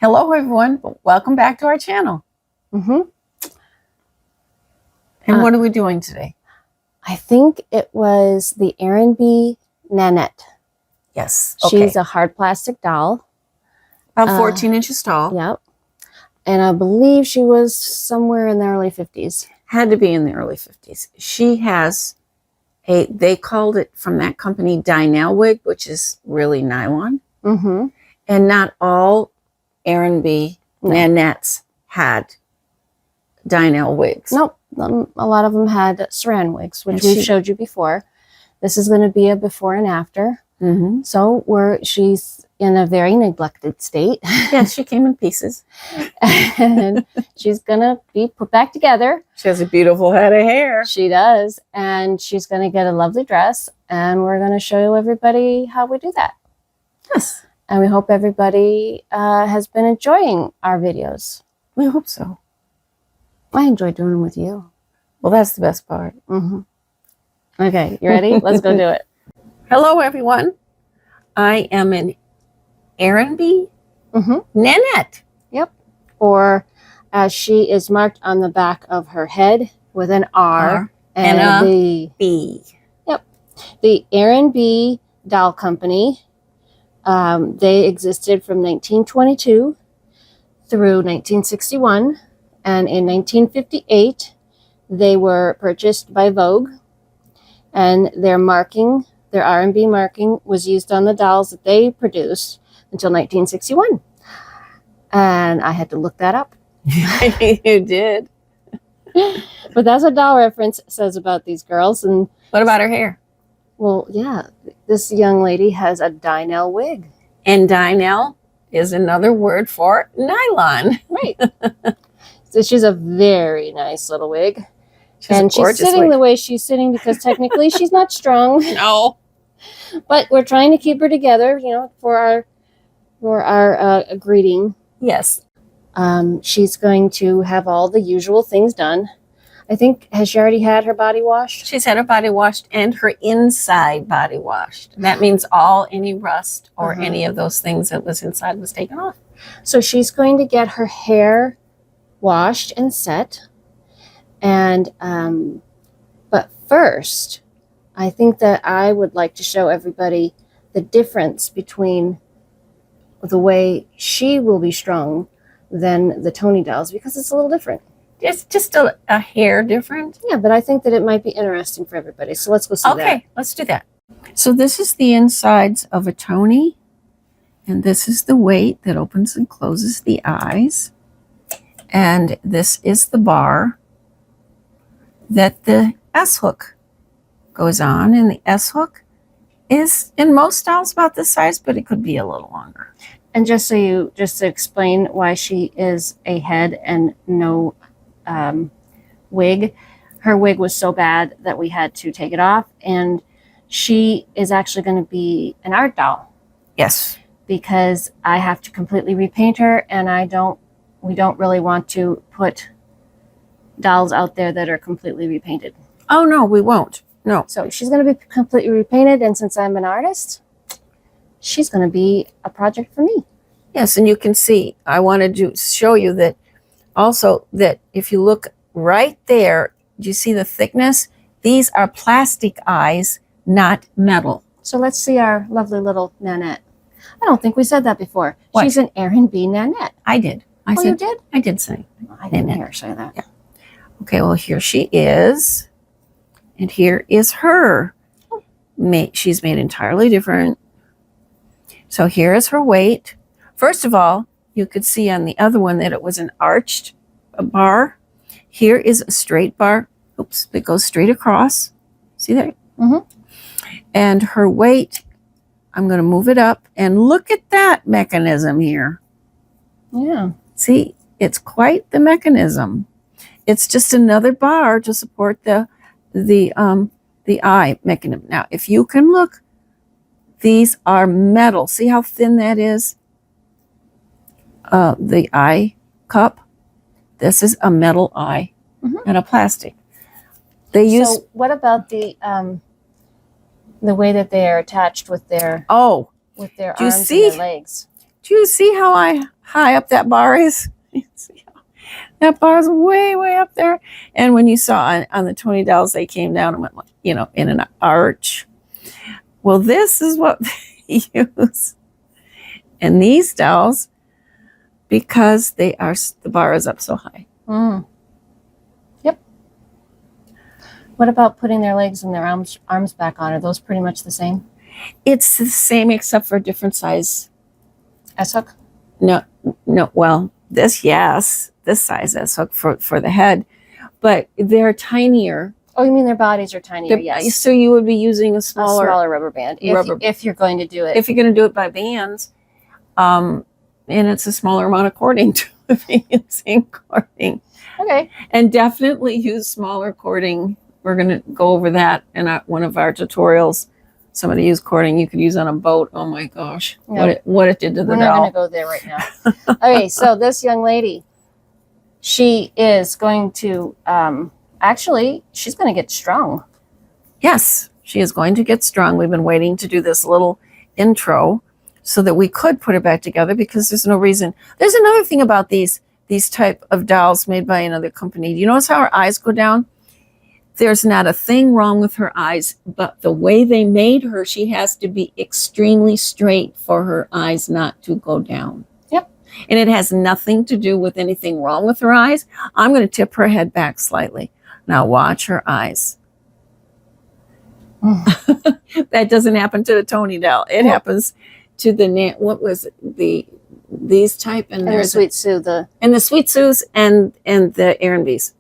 Hello, everyone. Welcome back to our channel. And what are we doing today? I think it was the Arranbee Nanette. Yes. Okay. She's a hard plastic doll. About 14 inches tall. Yep. And I believe she was somewhere in the early 50s. Had to be in the early 50s. She has they called it from that company Dynel wig, which is really nylon. And not all Arranbee Nanettes had Dynel wigs. Nope. A lot of them had saran wigs, which we've showed you before. This is going to be a before and after. So she's in a very neglected state. Yes, she came in pieces. And she's going to be put back together. She has a beautiful head of hair. She does. And she's going to get a lovely dress. And we're going to show everybody how we do that. Yes. And we hope everybody has been enjoying our videos. We hope so. I enjoy doing them with you. Well, that's the best part. Okay, you ready? Let's go do it. Hello, everyone. I am an Arranbee Nanette. Yep. Or as she is marked on the back of her head with an R and a B. Yep. The Arranbee Doll Company. They existed from 1922 through 1961. And in 1958, they were purchased by Vogue. And their marking, their Arranbee marking, was used on the dolls that they produced until 1961. And I had to look that up. You did. But that's what Doll Reference says about these girls. And what about her hair? Well, yeah, this young lady has a Dynel wig. And Dynel is another word for nylon. Right. So she's a very nice little wig. She's sitting the way she's sitting because technically she's not strong. No. But we're trying to keep her together, you know, for our greeting. Yes. She's going to have all the usual things done. I think, has she already had her body washed? She's had her body washed and her inside body washed. That means any rust or any of those things that was inside was taken off. So she's going to get her hair washed and set. And, but first, I think that I would like to show everybody the difference between the way she will be strung than the Tony dolls, because it's a little different. It's just a hair different. Yeah, but I think that it might be interesting for everybody. So let's go see that. Okay, let's do that. So this is the insides of a Tony. And this is the weight that opens and closes the eyes. And this is the bar that the S-hook goes on. And the S-hook is, in most dolls, about this size, but it could be a little longer. And just to explain why she is a head and no wig, her wig was so bad that we had to take it off. And she is actually going to be an art doll. Yes. Because I have to completely repaint her, and we don't really want to put dolls out there that are completely repainted. Oh, no, we won't. No. So she's going to be completely repainted, and since I'm an artist, she's going to be a project for me. Yes, and you can see, I wanted to show you that also that if you look right there, do you see the thickness? These are plastic eyes, not metal. So let's see our lovely little Nanette. I don't think we said that before. What? She's an Arranbee Nanette. I did. You did? I did say. I didn't hear her say that. Yeah. Okay, well, here she is. And here is her. She's made entirely different. So here is her weight. First of all, you could see on the other one that it was an arched bar. Here is a straight bar. Oops, that goes straight across. See that? And her weight, I'm going to move it up. And look at that mechanism here. Yeah. See, it's quite the mechanism. It's just another bar to support the eye mechanism. Now, if you can look, these are metal. See how thin that is? The eye cup. This is a metal eye and a plastic. So what about the way that they are attached with their arms and their legs? Do you see how high up that bar is? That bar is way, way up there. And when you saw on the Tony dolls, they came down and went, in an arch. Well, this is what they use in these dolls because the bar is up so high. Mm. Yep. What about putting their legs and their arms back on? Are those pretty much the same? It's the same except for a different size. S-hook? No. Well, this size S-hook for the head, but they're tinier. Oh, you mean their bodies are tinier? Yes. So you would be using a smaller rubber band if you're going to do it. If you're going to do it by bands, and it's a smaller amount of cording to be using cording. Okay. And definitely use smaller cording. We're going to go over that in one of our tutorials. Somebody used cording you could use on a boat. Oh my gosh, yep. what it did to the doll. We're not going to go there right now. Okay, so this young lady, she is going to, actually, she's going to get strung. Yes, she is going to get strung. We've been waiting to do this little intro so that we could put it back together because there's no reason. There's another thing about these type of dolls made by another company. Do you notice how her eyes go down? There's not a thing wrong with her eyes, but the way they made her, she has to be extremely straight for her eyes not to go down. Yep. And it has nothing to do with anything wrong with her eyes. I'm going to tip her head back slightly. Now watch her eyes. That doesn't happen to the Tony doll. It happens to the, what was it? These type and the Sweet Sue. And the Sweet Sues and the Arranbees.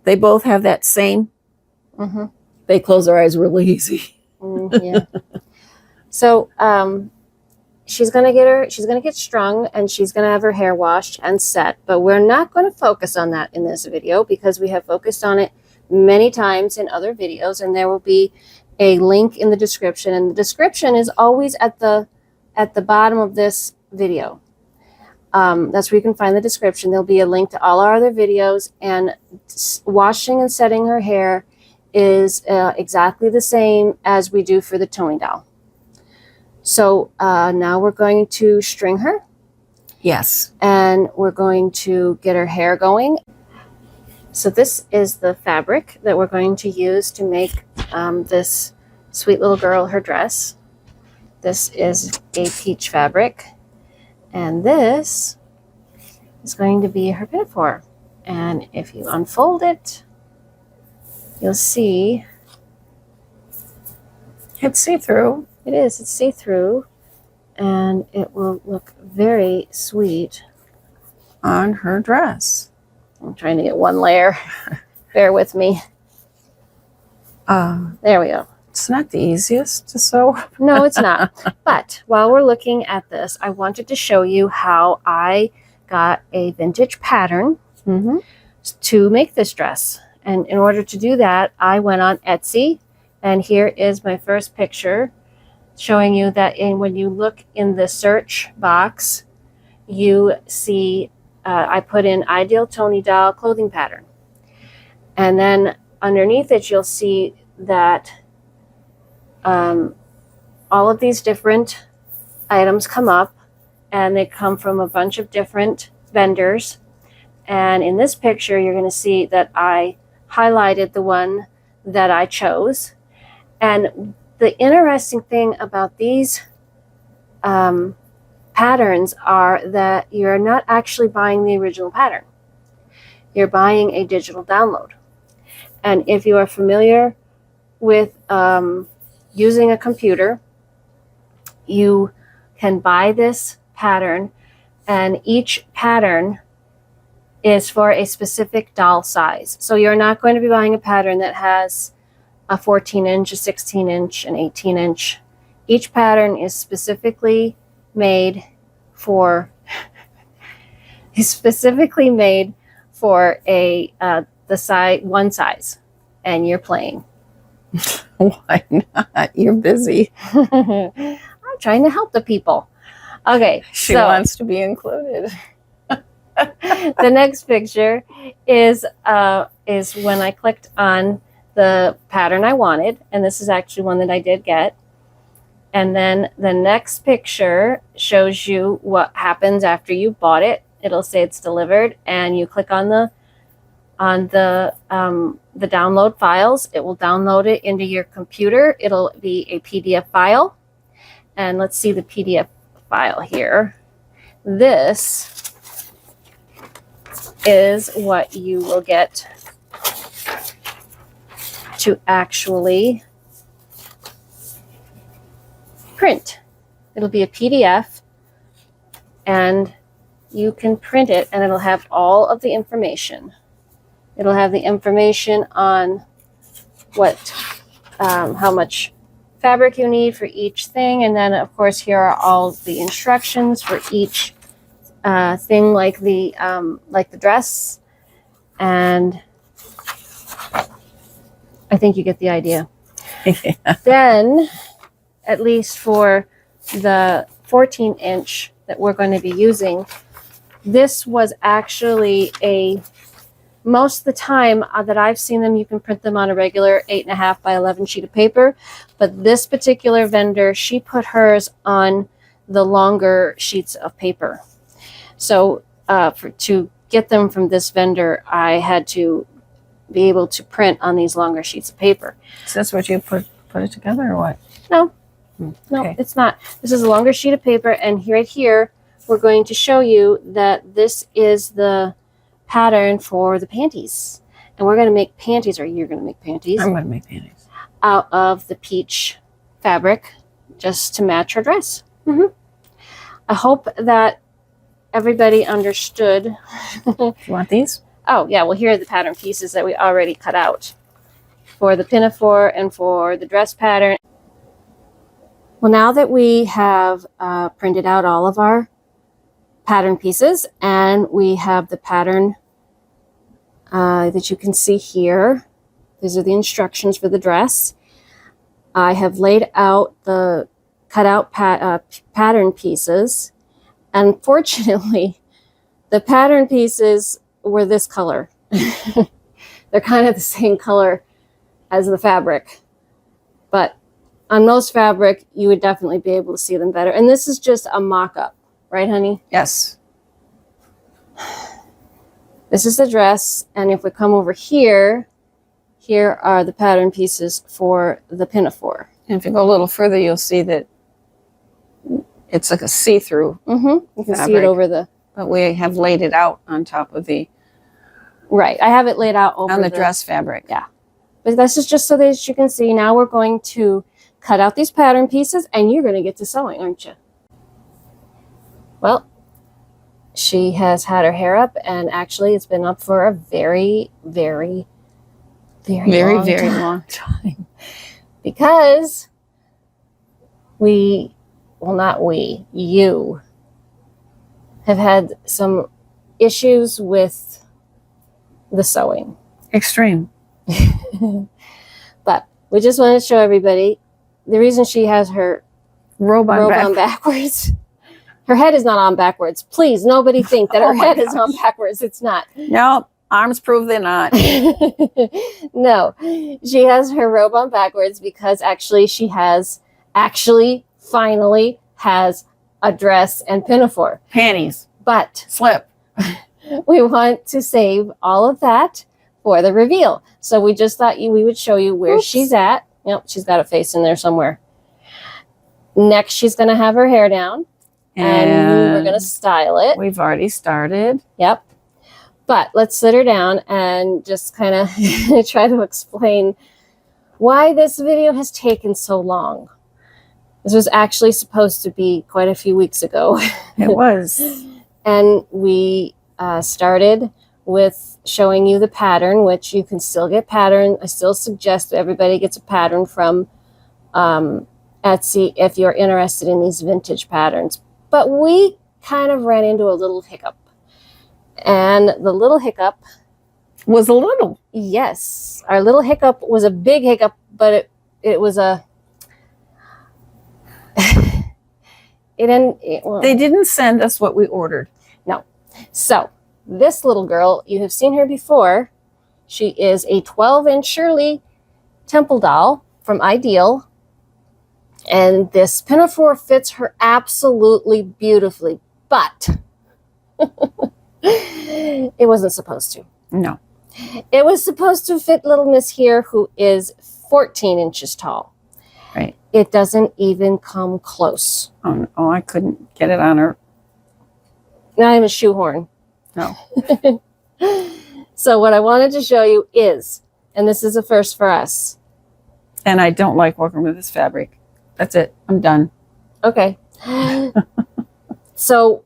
They both have that same. Mm-hmm. They close their eyes really easy. Yeah. So she's gonna get strung and she's gonna have her hair washed and set, but we're not going to focus on that in this video because we have focused on it many times in other videos, and there will be a link in the description, and the description is always at the bottom of this video. That's where you can find the description. There'll be a link to all our other videos, and washing and setting her hair is exactly the same as we do for the Tony doll. So now we're going to string her. Yes. And we're going to get her hair going. So this is the fabric that we're going to use to make this sweet little girl her dress. This is a peach fabric. And this is going to be her pinafore. And if you unfold it, you'll see it's see-through. It is. It's see-through. And it will look very sweet on her dress. I'm trying to get one layer. Bear with me. There we go. It's not the easiest to sew. No, it's not. But while we're looking at this, I wanted to show you how I got a vintage pattern to make this dress. And in order to do that, I went on Etsy, and here is my first picture showing you that when you look in the search box, you see I put in Ideal Tony Doll clothing pattern. And then underneath it, you'll see that all of these different items come up, and they come from a bunch of different vendors. And in this picture, you're going to see that I highlighted the one that I chose. And the interesting thing about these patterns are that you're not actually buying the original pattern. You're buying a digital download. And if you are familiar with using a computer, you can buy this pattern, and each pattern is for a specific doll size. So you're not going to be buying a pattern that has a 14-inch, a 16-inch, an 18-inch. Each pattern is specifically made for a one size, and you're playing. Why not? You're busy. I'm trying to help the people. Okay, she wants to be included. The next picture is when I clicked on the pattern I wanted, and this is actually one that I did get. And then the next picture shows you what happens after you bought it. It'll say it's delivered, and you click on the download files. It will download it into your computer. It'll be a PDF file. And let's see the PDF file here. This is what you will get to actually print. It'll be a PDF, and you can print it, and it'll have all of the information. It'll have the information on how much fabric you need for each thing, and then of course here are all the instructions for each thing, like the dress, and I think you get the idea. Yeah. Then, at least for the 14-inch that we're going to be using, this was actually most of the time that I've seen them, you can print them on a regular 8.5 by 11 sheet of paper. But this particular vendor, she put hers on the longer sheets of paper. So to get them from this vendor, I had to be able to print on these longer sheets of paper. So that's what you put it together, or what? No, Okay. no, it's not. This is a longer sheet of paper, and right here, we're going to show you that this is the pattern for the panties. And we're going to make panties, or you're going to make panties. I'm going to make panties. Out of the peach fabric, just to match her dress. I hope that everybody understood. You want these? Oh, yeah, well, here are the pattern pieces that we already cut out for the pinafore and for the dress pattern. Well, now that we have printed out all of our pattern pieces, and we have the pattern that you can see here, these are the instructions for the dress. I have laid out the cut out pattern pieces. Unfortunately, the pattern pieces were this color. They're kind of the same color as the fabric, but on most fabric, you would definitely be able to see them better. And this is just a mock-up, right, honey? Yes. This is the dress, and if we come over here, here are the pattern pieces for the pinafore. And if you go a little further, you'll see that it's like a see-through. You can see it fabric. over the... But we have laid it out on top of the Right, I have it laid out over on the dress fabric. Yeah. But this is just so that you can see. Now we're going to cut out these pattern pieces, and you're going to get to sewing, aren't you? Well, she has had her hair up, and actually it's been up for a very, very, very long time. Because you have had some issues with the sewing. Extreme. But we just wanted to show everybody the reason she has her Robe on backwards. Her head is not on backwards. Please, nobody think that her head is on backwards. It's not. No, arms prove they're not. No, she has her robe on backwards because actually she finally has a dress and pinafore. Panties. But Slip. we want to save all of that for the reveal. So we just thought we would show you where she's at. Yep, she's got a face in there somewhere. Next, she's going to have her hair down. And we're going to style it. We've already started. Yep. But let's sit her down and just kind of try to explain why this video has taken so long. This was actually supposed to be quite a few weeks ago. It was. And we started with showing you the pattern, which you can still get pattern. I still suggest that everybody gets a pattern from Etsy if you're interested in these vintage patterns. But we kind of ran into a little hiccup. And the little hiccup Was a little. Yes. Our little hiccup was a big hiccup, but it was a... They didn't send us what we ordered. No. So, this little girl, you have seen her before. She is a 12-inch Shirley Temple doll from Ideal. And this pinafore fits her absolutely beautifully, but it wasn't supposed to. No. It was supposed to fit little Miss here, who is 14 inches tall. Right. It doesn't even come close. Oh, I couldn't get it on her. Not even a shoehorn. No. So what I wanted to show you is, and this is a first for us. And I don't like working with this fabric. That's it. I'm done. Okay. So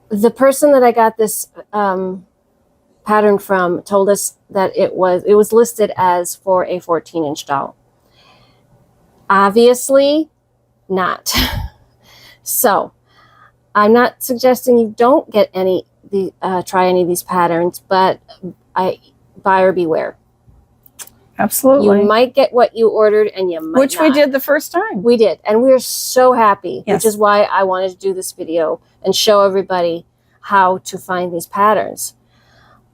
the person that I got this pattern from told us that it was listed as for a 14-inch doll. Obviously not. So I'm not suggesting you don't get try any of these patterns, but buyer beware. Absolutely. You might get what you ordered, and you might Which not. we did the first time. We did, and we're so happy, Yes. which is why I wanted to do this video and show everybody how to find these patterns.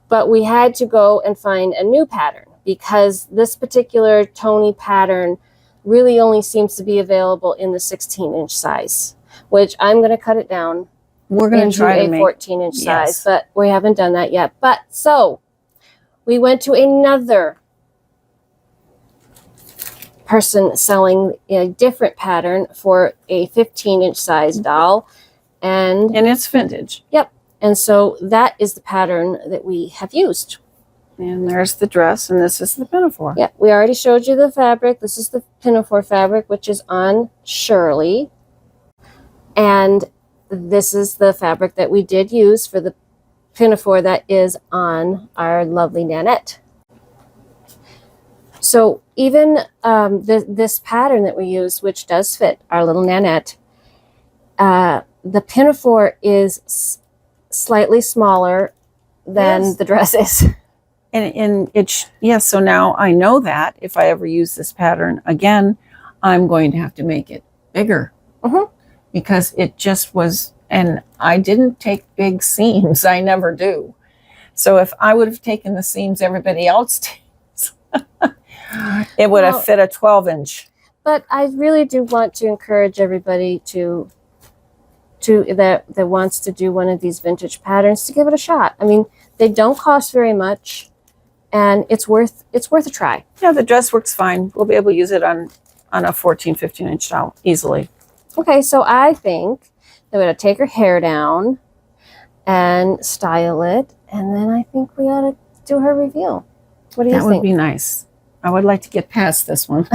But we had to go and find a new pattern because this particular Tony pattern really only seems to be available in the 16-inch size, which I'm going to cut it down. We're going to into try to a make 14-inch size, yes. but we haven't done that yet. But so we went to another person selling a different pattern for a 15-inch size doll, and it's vintage. Yep. And so that is the pattern that we have used. And there's the dress, and this is the pinafore. Yeah, we already showed you the fabric. This is the pinafore fabric, which is on Shirley. And this is the fabric that we did use for the pinafore that is on our lovely Nanette. So even this pattern that we use, which does fit our little Nanette, the pinafore is slightly smaller than Yes. the dress is. And it's, yes, so now I know that if I ever use this pattern again, I'm going to have to make it bigger. Mm-hmm. Because it just was, and I didn't take big seams. I never do. So if I would have taken the seams everybody else takes, it would have fit a 12-inch. But I really do want to encourage everybody that wants to do one of these vintage patterns to give it a shot. I mean, they don't cost very much, and it's worth a try. Yeah, the dress works fine. We'll be able to use it on a 14, 15-inch doll easily. Okay, so I think that we're going to take her hair down and style it, and then I think we ought to do her reveal. What do you That would think? be nice. I would like to get past this one.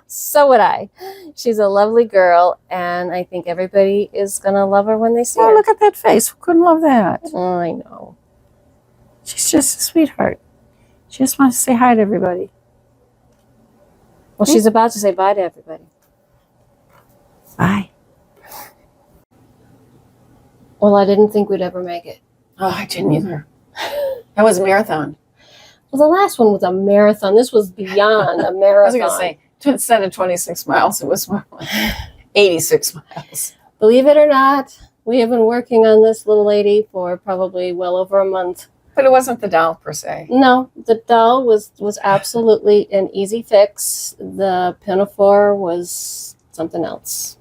So would I. She's a lovely girl, and I think everybody is going to love her when they see Oh, her. look at that face. Who couldn't love that? Oh, I know. She's just a sweetheart. She just wants to say hi to everybody. Well, she's about to say bye to everybody. Bye. Well, I didn't think we'd ever make it. Oh, I didn't either. That was a marathon. Well, the last one was a marathon. This was beyond a I marathon. was going to say, instead of 26 miles, it was more like 86 miles. Believe it or not, we have been working on this little lady for probably well over a month. But it wasn't the doll, per se. No, the doll was absolutely an easy fix. The pinafore was something else.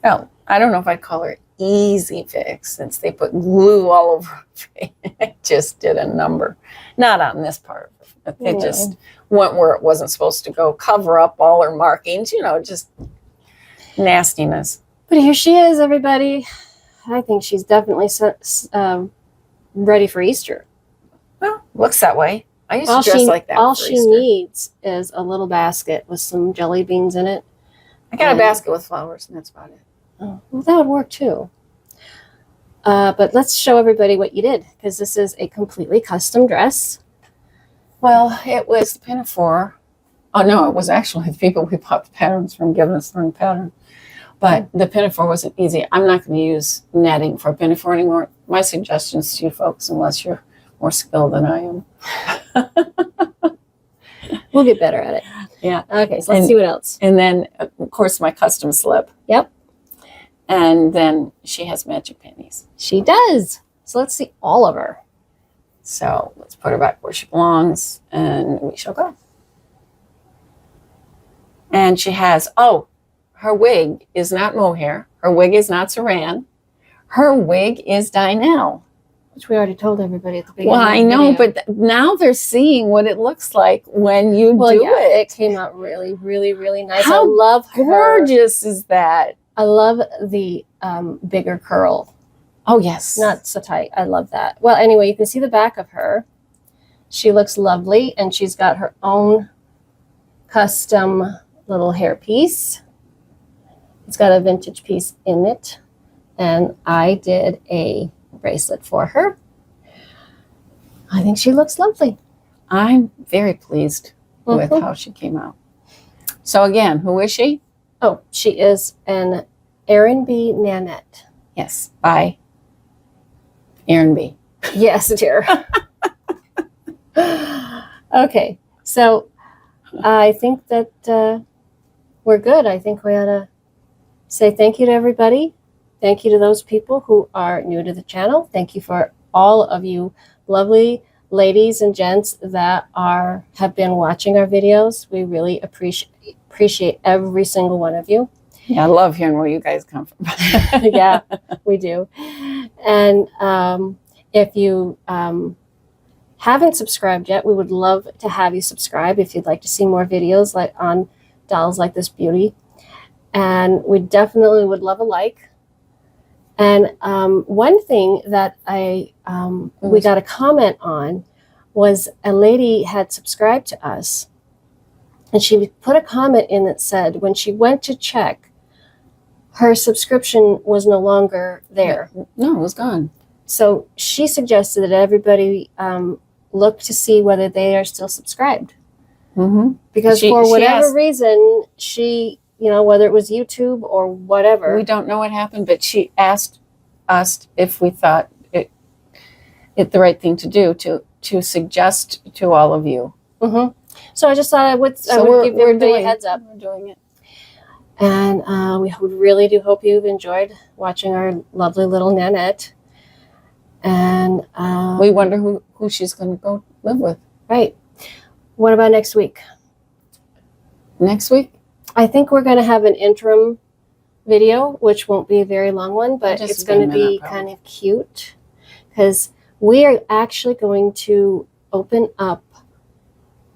Well, I don't know if I'd call her easy fix, since they put glue all over her face. It just did a number. Not on this part. It just went where it wasn't supposed to go. Cover up all her markings, just nastiness. But here she is, everybody. I think she's definitely ready for Easter. Well, looks that way. I used to dress like that. All for she Easter. needs is a little basket with some jelly beans in it. I got a basket with flowers, and that's about it. Oh, well, that would work too. But let's show everybody what you did, because this is a completely custom dress. Well, it was the pinafore. Oh, no, it was actually the people we bought the patterns from giving us the wrong pattern. But the pinafore wasn't easy. I'm not going to use netting for pinafore anymore. My suggestions to you folks, unless you're more skilled than I am. We'll get better at it. Yeah. Okay, so let's see what else. And then, of course, my custom slip. Yep. And then she has magic panties. She does. So let's see all of her. So let's put her back where she belongs, and we shall go. And she has, her wig is not mohair. Her wig is not saran. Her wig is Dynel. Which we already told everybody at the beginning. Well, of the I know, video. but now they're seeing what it looks like when you do it. It came out really, really, really nice. How I love her. gorgeous is that? I love the bigger curl. Oh, yes. Not so tight. I love that. Well, anyway, you can see the back of her. She looks lovely, and she's got her own custom little hairpiece. It's got a vintage piece in it, and I did a bracelet for her. I think she looks lovely. I'm very pleased with how she came out. So again, who is she? Oh, she is an Arranbee Nanette. Yes, by Arranbee. Yes, dear. Okay, so I think that we're good. I think we ought to say thank you to everybody. Thank you to those people who are new to the channel. Thank you for all of you lovely ladies and gents that have been watching our videos. We really appreciate every single one of you. Yeah, I love hearing where you guys come from. Yeah, we do. And if you haven't subscribed yet, we would love to have you subscribe if you'd like to see more videos like on dolls like this beauty. And we definitely would love a like. And one thing that we got a comment on was a lady had subscribed to us, and she put a comment in that said when she went to check, her subscription was no longer there. No, it was gone. So she suggested that everybody look to see whether they are still subscribed. Mm-hmm. Because for whatever reason, she, whether it was YouTube or whatever. We don't know what happened, but she asked us if we thought it the right thing to do to suggest to all of you. Mm-hmm. So I just thought I would give everybody a heads up. We're doing it. And we really do hope you've enjoyed watching our lovely little Nanette. And we wonder who she's going to go live with. Right. What about next week? Next week? I think we're going to have an interim video, which won't be a very long one, but it's going to be kind of cute because we are actually going to open up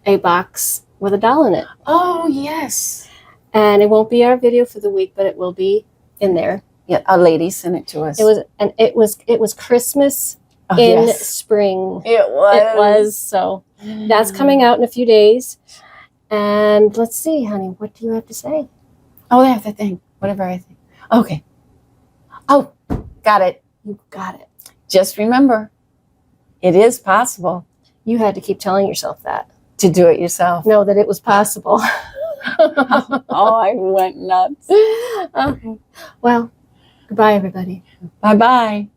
a box with a doll in it. Oh, yes. And it won't be our video for the week, but it will be in there. Yeah, a lady sent it to us. It was Christmas in spring. It was. So that's coming out in a few days. And let's see, honey, what do you have to say? Oh, I have to think. Whatever I think. Okay. Oh, got it. You got it. Just remember, it is possible. You had to keep telling yourself that. To do it yourself. No, that it was possible. Oh, I went nuts. Okay. Well, goodbye, everybody. Bye-bye.